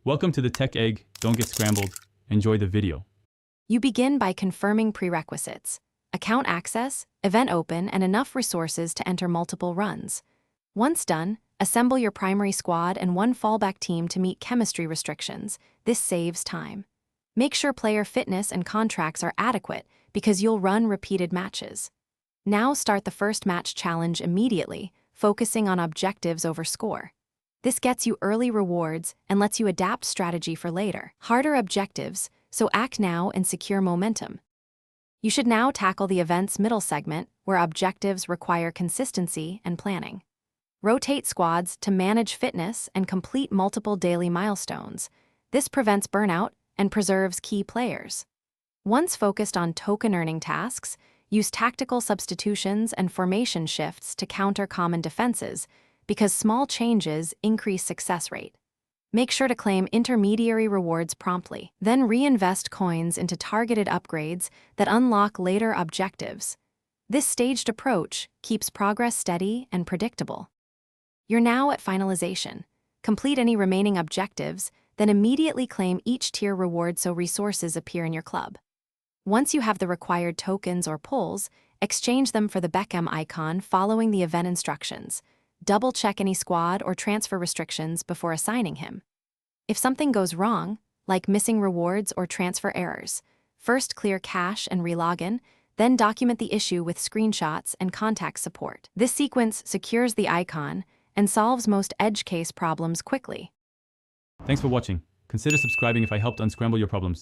Welcome to the Tech Egg. Don't get scrambled. Enjoy the video. You begin by confirming prerequisites: account access, event open, and enough resources to enter multiple runs. Once done, assemble your primary squad and one fallback team to meet chemistry restrictions. This saves time. Make sure player fitness and contracts are adequate because you'll run repeated matches. Now start the first match challenge immediately, focusing on objectives over score. This gets you early rewards and lets you adapt strategy for later. Harder objectives, so act now and secure momentum. You should now tackle the event's middle segment, where objectives require consistency and planning. Rotate squads to manage fitness and complete multiple daily milestones. This prevents burnout and preserves key players. Once focused on token-earning tasks, use tactical substitutions and formation shifts to counter common defenses, because small changes increase success rate. Make sure to claim intermediary rewards promptly. Then reinvest coins into targeted upgrades that unlock later objectives. This staged approach keeps progress steady and predictable. You're now at finalization. Complete any remaining objectives, then immediately claim each tier reward so resources appear in your club. Once you have the required tokens or pulls, exchange them for the Beckham icon following the event instructions. Double-check any squad or transfer restrictions before assigning him. If something goes wrong, like missing rewards or transfer errors, first clear cache and relogin, then document the issue with screenshots and contact support. This sequence secures the icon and solves most edge case problems quickly. Thanks for watching. Consider subscribing if I helped unscramble your problems.